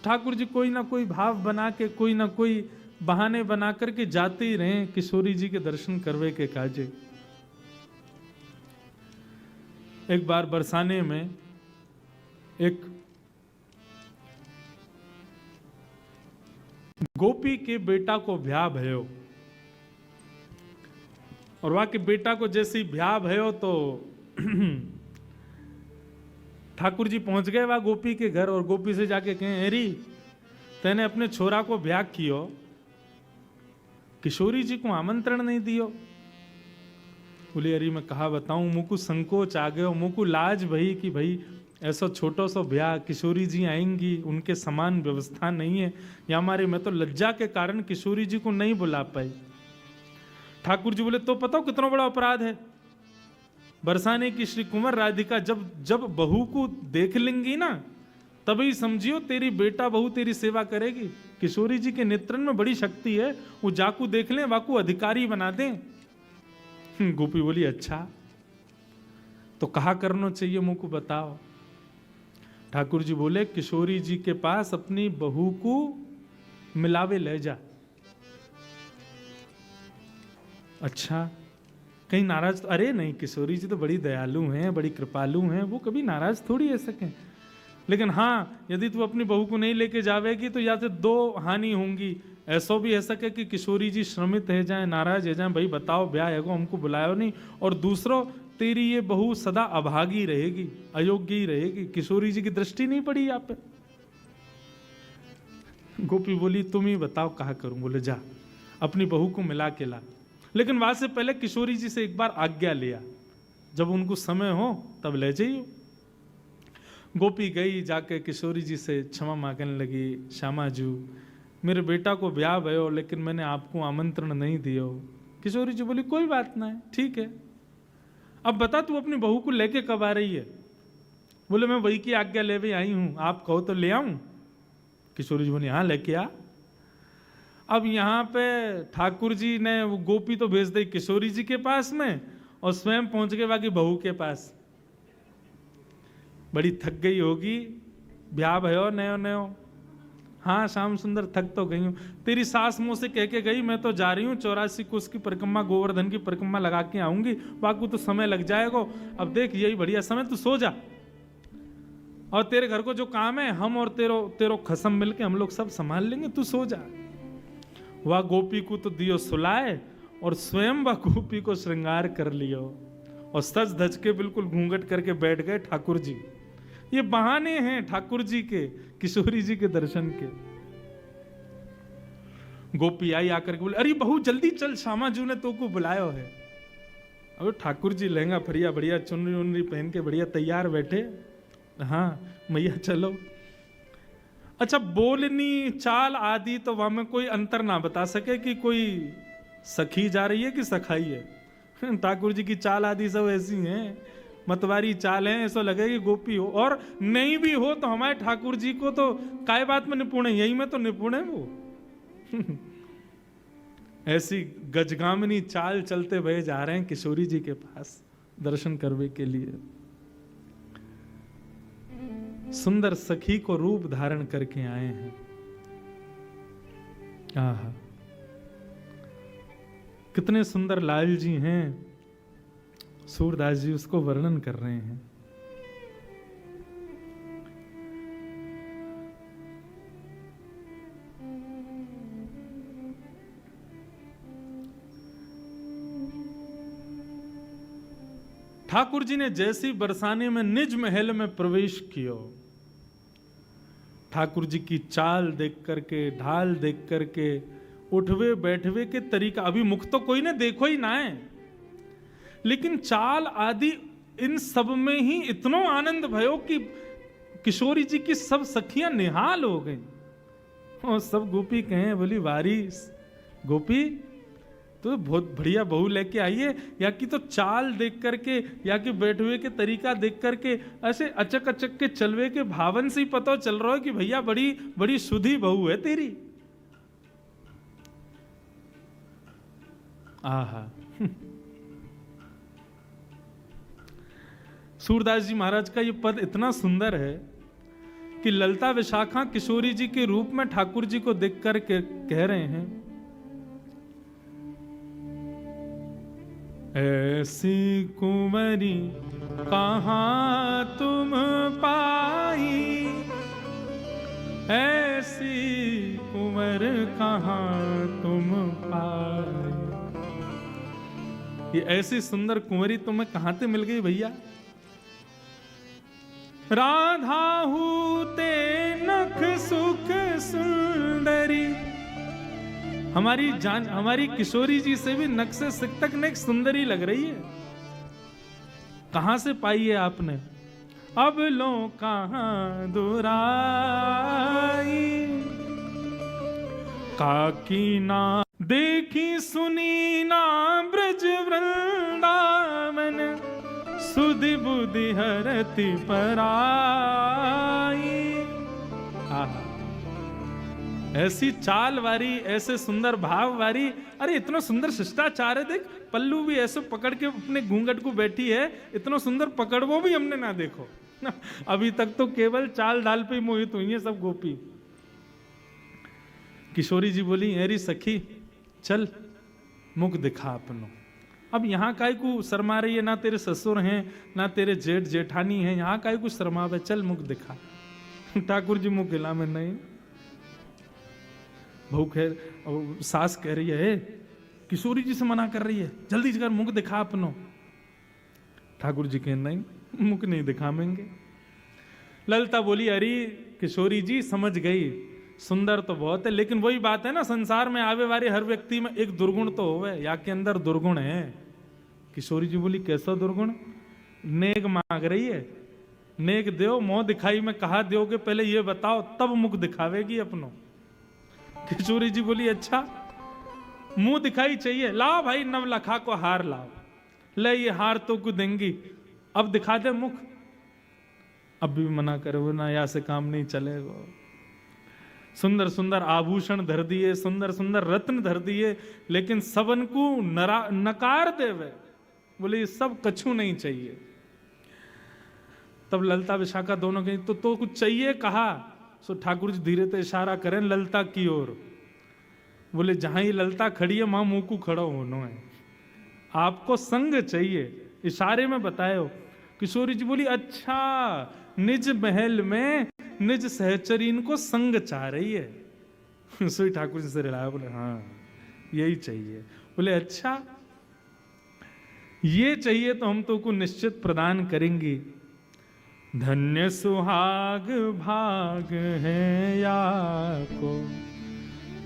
ठाकुर जी कोई ना कोई भाव बना के, कोई ना कोई बहाने बना करके जाते ही रहे किशोरी जी के दर्शन करवे के काजे। एक बार बरसाने में एक गोपी के बेटा को ब्याह भयो, और वहां के बेटा को जैसे ही ब्याह भयो तो ठाकुर जी पहुंच गए वहां गोपी के घर, और गोपी से जाके कहे, अरे तेने अपने छोरा को ब्याह कियो, किशोरी जी को आमंत्रण नहीं दियो। बोले, अरे मैं कहा बताऊं, मुझको संकोच आ गयो, मुझको लाज भई कि भाई ऐसा छोटो सो ब्याह, किशोरी जी आएंगी, उनके समान व्यवस्था नहीं है, या हमारे मैं तो लज्जा के कारण किशोरी जी को नहीं बुला पाई। ठाकुर जी बोले, तो पता कितना बड़ा अपराध है। बरसाने की श्री कुंवर राधिका जब जब बहू को देख लेंगी ना, तभी समझियो तेरी बेटा बहू तेरी सेवा करेगी। किशोरी जी के नेत्रन में बड़ी शक्ति है, वो जाकू देख लें, वाकू अधिकारी बना दें। गोपी बोली, अच्छा तो कहा करना चाहिए, मुझको बताओ। ठाकुर जी बोले, किशोरी जी के पास अपनी बहू को मिलावे ले जा। अच्छा, कहीं नाराज तो? अरे नहीं, किशोरी जी तो बड़ी दयालु हैं, बड़ी कृपालु हैं, वो कभी नाराज थोड़ी है सके। लेकिन हाँ, यदि तू अपनी बहू को नहीं लेके जावेगी तो या तो दो हानि होंगी। ऐसा भी है सके कि किशोरी जी श्रमित है जाए, नाराज है जाए, भाई बताओ ब्याह है, हमको बुलायो नहीं, और दूसरों तेरी ये बहू सदा अभागी रहेगी, अयोग्य ही रहेगी, किशोरी जी की दृष्टि नहीं पड़ी यहाँ पे। गोपी बोली, तुम ही बताओ कहा करूं। बोले, जा अपनी बहू को मिला के ला, लेकिन वहां से पहले किशोरी जी से एक बार आज्ञा लिया, जब उनको समय हो तब ले जाइयो। गोपी गई, जाके किशोरी जी से क्षमा मांगने लगी, श्यामा जू मेरे बेटा को ब्याह भयो, लेकिन मैंने आपको आमंत्रण नहीं दियो। किशोरी जी बोली, कोई बात नहीं, ठीक है, अब बता तू अपनी बहू को लेके कब आ रही है। बोले, मैं वही की आज्ञा लेवे आई हूं, आप कहो तो ले आऊं। किशोरी जी बोली, हाँ लेके आ। अब यहाँ पे ठाकुर जी ने वो गोपी तो भेज दी किशोरी जी के पास में, और स्वयं पहुंच गए बाकी बहू के पास। बड़ी थक गई होगी, ब्याह भयो नयो नयो। हाँ श्याम सुंदर, थक तो गई हूं, तेरी सास मुंह से कह के गई मैं तो जा रही हूँ 84 कोस की परिक्रमा, गोवर्धन की परिक्रमा लगा के आऊंगी, बाकी तो समय लग जाएगा। अब देख यही बढ़िया समय, तू सो जा, और तेरे घर को जो काम है हम और तेरो खसम मिलके हम लोग सब संभाल लेंगे, तू सो जा। वह गोपी को तो दियो सुलाए, और स्वयं वह गोपी को श्रृंगार कर लियो, और सज धज के बिल्कुल घूंघट करके बैठ गए ठाकुर जी। ये बहाने हैं ठाकुर जी के, किशोरी जी के दर्शन के। गोपी आई आकर के बोले, अरे बहू जल्दी चल, श्यामा जू ने तो को बुलायो है। अब ठाकुर जी लहंगा फरिया बढ़िया चुनरी उनरी पहन के बढ़िया तैयार बैठे। हाँ मैया चलो। अच्छा, बोलनी चाल आदि तो वहां में कोई अंतर ना बता सके कि कोई सखी जा रही है कि सखाई है। ठाकुर जी की चाल आदि सब ऐसी हैं, मतवारी चाल है, ऐसा लगे कि गोपी हो, और नहीं भी हो तो हमारे ठाकुर जी को तो काय बात में निपुण है, यही में तो निपुण है वो। ऐसी गजगामिनी चाल चलते हुए जा रहे हैं किशोरी जी के पास दर्शन करने के लिए। सुंदर सखी को रूप धारण करके आए हैं। आहा, कितने सुंदर लाल जी हैं। सूरदास जी उसको वर्णन कर रहे हैं। ठाकुर जी ने जैसी बरसाने में निज महल में प्रवेश किया, ठाकुर जी की चाल देख करके, ढाल देख करके, उठवे बैठवे के तरीका, अभी मुख तो कोई ने देखो ही ना है, लेकिन चाल आदि इन सब में ही इतना आनंद भयो कि किशोरी जी की सब सखियां निहाल हो गई। और सब गोपी कहें, बोली वारी गोपी तो बहुत बढ़िया बहू लेके आई है, या कि तो चाल देख करके, या कि बैठवे के तरीका देख करके, ऐसे अचक अचक के चलवे के भावन से ही पता चल रहा है कि भैया बड़ी बड़ी सुधी बहू है तेरी। आहा। सूरदास जी महाराज का ये पद इतना सुंदर है कि ललता विशाखा किशोरी जी के रूप में ठाकुर जी को देख कर के कह रहे हैं, ऐसी कुंवरी कहाँ तुम पाई, ऐसी कुंवर कहाँ तुम पाई। ये ऐसी सुंदर कुंवरी तुम्हें कहां से मिल गई भैया? राधा हूते नख सुख सुंदरी, हमारी किशोरी जी से भी नख से सिक तक नेक सुंदरी लग रही है। कहां से पाई है आपने? अब लो कहां दुराई, काकी ना देखी सुनी ना ब्रज वृंदावन, सुधि बुद्धि हरति पराई। आहा, ऐसी चाल वारी, ऐसे सुंदर भाव वारी, अरे इतना सुंदर शिष्टाचार है। देख पल्लू भी ऐसे पकड़ के अपने घूंघट को बैठी है, इतना सुंदर पकड़ वो भी हमने ना देखो। अभी तक तो केवल चाल डाल पे मोहित हुई है सब गोपी। किशोरी जी बोली, अरे सखी चल मुख दिखा अपनो। अब यहाँ काय को शर्मा रही है? ना तेरे ससुर हैं ना तेरे जेठ जेठानी हैं, यहाँ काय को शर्मावे, चल मुख दिखा। ठाकुर जी मुख गिला में नहीं। भूख है और सास कह रही है, किशोरी जी से मना कर रही है, जल्दी कर मुख दिखा अपनो। ठाकुर जी कह नहीं, मुख नहीं दिखावेंगे। ललता बोली, अरे किशोरी जी समझ गई, सुंदर तो बहुत है, लेकिन वही बात है ना, संसार में आवे वाले हर व्यक्ति में एक दुर्गुण तो होवे, या के अंदर दुर्गुण है। किशोरी जी बोली, कैसा दुर्गुण? नेक मांग रही है, नेक दो, मुंह दिखाई में कहा दोगे, पहले ये बताओ तब मुख दिखावेगी अपनो। किशोरी जी बोली, अच्छा मुंह दिखाई चाहिए, लाओ भाई नवलखा को हार लाओ, ले ये हार तो को देंगी, अब दिखा दे मुख। अब भी मना करे, ना या से काम नहीं चलेगा। सुंदर सुंदर आभूषण धर दिए, सुंदर सुंदर रत्न धर दिए, लेकिन सबन को नकार देवे, बोले ये सब कछु नहीं चाहिए। तब ललता विशाखा दोनों कहीं तो कुछ चाहिए कहा। सो ठाकुर जी धीरे से इशारा करें ललता की ओर, बोले जहां ही ललता खड़ी है वहां मुंह को खड़ा होना है, आपको संग चाहिए, इशारे में बताए। किशोरी जी बोली, अच्छा निज महल में निज सहचरीन को संग चाह रही है। सोई ठाकुर जी से रिलाया, बोले हाँ यही चाहिए। बोले अच्छा ये चाहिए तो हम तो को निश्चित प्रदान करेंगे। धन्य सुहाग भाग है या को,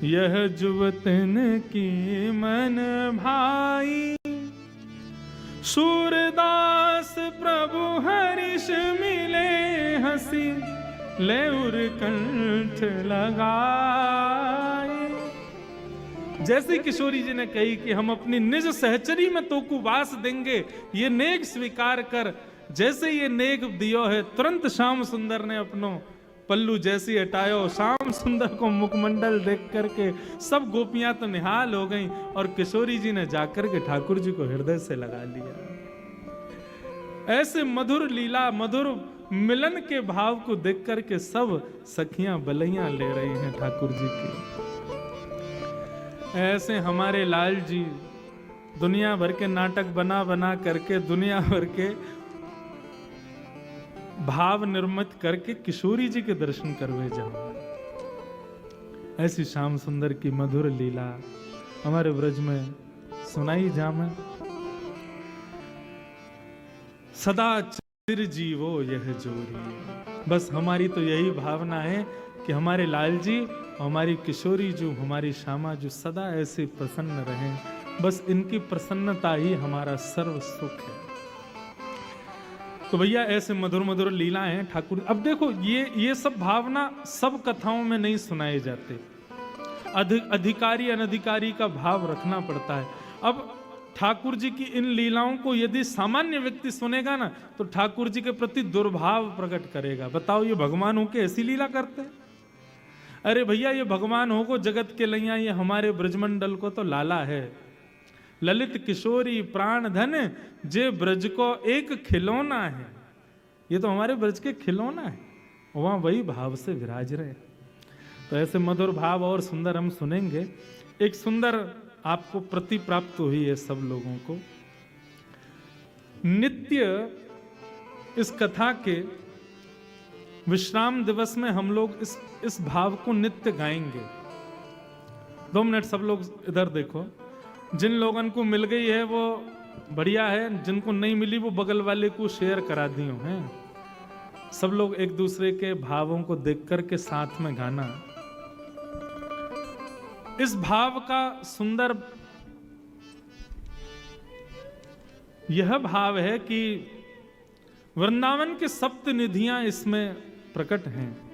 यह जुवतन की मन भाई, सूरदास प्रभु हरिष मिले हंसी, ले उर कंठ लगाए। जैसे किशोरी जी ने कही कि हम अपनी निज सहचरी में तो को वास देंगे, ये नेक स्वीकार कर। जैसे ये नेक दियो है, तुरंत श्याम सुंदर ने अपनो पल्लू जैसी हटायो, श्याम सुंदर को मुखमंडल देख करके सब गोपियां तो निहाल हो गईं, और किशोरी जी ने जाकर के ठाकुर जी को हृदय से लगा लिया। ऐसे मधुर लीला, मधुर मिलन के भाव को देख करके सब सखियां बलैया ले रही हैं ठाकुर जी की। ऐसे हमारे लाल जी दुनिया भर के नाटक बना बना करके, दुनिया भर के भाव निर्मित करके किशोरी जी के दर्शन करवे जाओ। ऐसी श्याम सुंदर की मधुर लीला हमारे ब्रज में सुनाई जामे। सदा चिर जीवो यह जोरी, बस हमारी तो यही भावना है कि हमारे लाल जी, हमारी किशोरी जो, हमारी श्यामा जो सदा ऐसे प्रसन्न रहें। बस इनकी प्रसन्नता ही हमारा सर्व सुख है। तो भैया ऐसे मधुर मधुर लीला हैं ठाकुर। अब देखो ये सब भावना सब कथाओं में नहीं सुनाए जाते, अधिकारी अनधिकारी का भाव रखना पड़ता है। अब ठाकुर जी की इन लीलाओं को यदि सामान्य व्यक्ति सुनेगा ना, तो ठाकुर जी के प्रति दुर्भाव प्रकट करेगा। बताओ ये भगवान हो के ऐसी लीला करते हैं? अरे भैया ये भगवान हो को जगत के लैया, ये हमारे ब्रजमंडल को तो लाला है। ललित किशोरी प्राण धन जे ब्रज को एक खिलौना है, ये तो हमारे ब्रज के खिलौना है। वहां वही भाव से विराज रहे। तो ऐसे मधुर भाव और सुंदर हम सुनेंगे। एक सुंदर आपको प्रति प्राप्त हुई है सब लोगों को। नित्य इस कथा के विश्राम दिवस में हम लोग इस भाव को नित्य गाएंगे। 2 मिनट सब लोग इधर देखो। जिन लोगों को मिल गई है वो बढ़िया है, जिनको नहीं मिली वो बगल वाले को शेयर करा दियो हैं। सब लोग एक दूसरे के भावों को देख कर के साथ में गाना। इस भाव का सुंदर यह भाव है कि वृंदावन के सप्त निधियां इसमें प्रकट हैं।